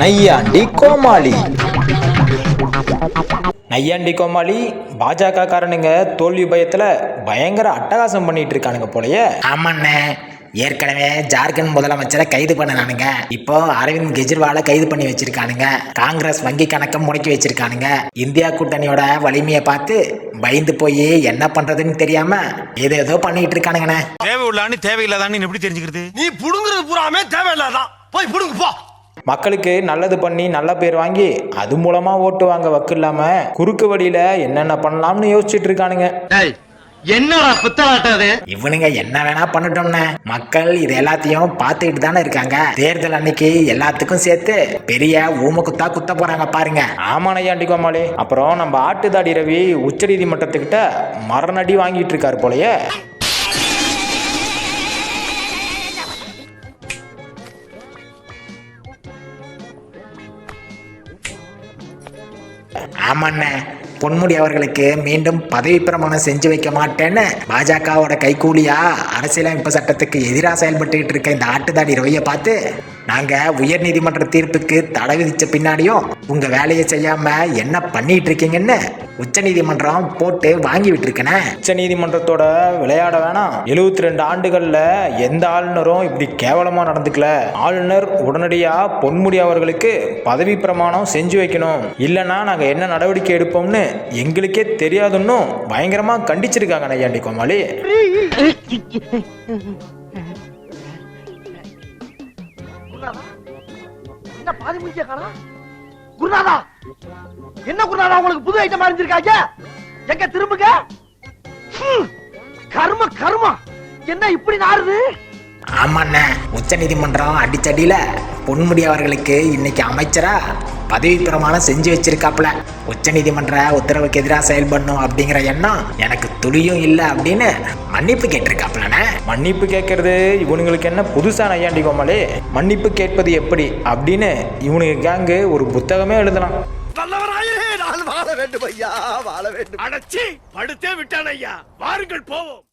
நையாண்டி கோமாளி. நையாண்டி கோமாளி பாஜக காரனுங்க தோல்வி பயத்துல பயங்கர அட்டகாசம் பண்ணிட்டு இருக்கானுங்க போலயே. ஆமாண்ணே, ஏற்கனவே ஜார்க்கண்ட் முதலமைச்சரை கைது பண்ணனானுங்க. இப்போ அரவிந்த் கெஜ்ரிவாலை கைது பண்ணி வச்சிருக்கானுங்க. காங்கிரஸ் வங்கி கணக்கை முடக்கி வச்சிருக்கானுங்க. இந்தியா கூட்டணியோட வலிமையை பார்த்து பயந்து போய் என்ன பண்றதுன்னு தெரியாம ஏதோ பண்ணிட்டு இருக்கானுங்கண்ணே. தேவை உள்ளான்னு தேவையில்லாதான்னு எப்படி தெரிஞ்சுக்கிறது? நீ புடுங்குறது பூராமே தேவையில்லாதான். போய் புடுங்க போ. மக்களுக்கு நல்லது பண்ணி நல்ல பேர் வாங்கி அது மூலமா ஓட்டு வாங்க வக்கு இல்லாம குறுக்கு வழியில என்னென்ன பண்ணலாம்னு யோசிச்சுட்டு இருக்கானுங்க. என்னடா புத்தலாட்டாது? இவனுங்க என்ன வேணா பண்ணட்டோம்னு மக்கள் இது எல்லாத்தையும் பார்த்துக்கிட்டு தானே இருக்காங்க. தேர்தல் அன்னைக்கு எல்லாத்துக்கும் சேர்த்து பெரிய ஊம குத்த போறாங்க பாருங்க. ஆமா நையாண்டி கோமாளி. அப்புறம் நம்ம ஆட்டுதாடி ரவி உச்ச நீதிமன்றத்துக்கிட்ட மரணடி வாங்கிட்டு இருக்காரு போலயே. ஆமாண்ணே, பொன்முடி அவர்களுக்கு மீண்டும் பதவி பிரமாணம் செஞ்சு வைக்க மாட்டேன்னு பாஜகவோட கைகூலியா அரசியலமைப்பு சட்டத்துக்கு எதிராக செயல்பட்டு இருக்க இந்த ஆட்டுதாடி ரவியை பார்த்து நாங்க உயர் நீதிமன்ற தீர்ப்புக்கு தடை விதிச்ச பின்னாடியும் உங்க வேலையை செய்யாம என்ன பண்ணிட்டு இருக்கீங்கன்னு உச்ச நீதிமன்றம் போட்டு வாங்கி விட்டுருக்கேன். உச்ச நீதிமன்றத்தோட விளையாட வேணாம். 72 ஆண்டுகள்ல எந்த ஆளுநரும் இப்படி கேவலமா நடந்துக்கல. ஆளுநர் உடனடியா பொன்முடி அவர்களுக்கு பதவி பிரமாணம் செஞ்சு வைக்கணும், இல்லைன்னா நாங்க என்ன நடவடிக்கை எடுப்போம்னு எங்களுக்கே தெரியாதுன்னு பயங்கரமா கண்டிச்சிருக்காங்க நையாண்டி கோமாளி. என்ன பாதி முடிச்ச காணோம்? குருநாதா, என்ன குருநாதா உங்களுக்கு புது ஐட்டம் அறிஞ்சிருக்காங்க? எங்க திரும்புங்க. கர்ம கர்மா என்ன இப்படி நாறுது? ஆமாண்ணே, உச்ச நீதிமன்றம் அடிச்சடியில பொன்முடி அவர்களுக்கு இன்னைக்கு அமைச்சரா பதவி பிரமாணம் செஞ்சு வச்சிருக்காப்புல. உச்ச நீதிமன்ற உத்தரவுக்கு எதிராக செயல்படணும் அப்படிங்கிற எண்ணம் எனக்கு துளியும் இல்லை அப்படின்னு மன்னிப்பு கேட்டிருக்காப்புலண்ணே. மன்னிப்பு கேட்கறது இவனுங்களுக்கு என்ன புதுசா நையாண்டி கோமாளி? மன்னிப்பு கேட்பது எப்படி அப்படின்னு இவனுக்கு கேங்கு ஒரு புத்தகமே எழுதலாம். நல்லவராயே நான் வாழ வேண்டும் ஐயா, வாழ வேண்டும். அடச்சி படுத்தே விட்டான் ஐயா. வாருங்கள் போவோம்.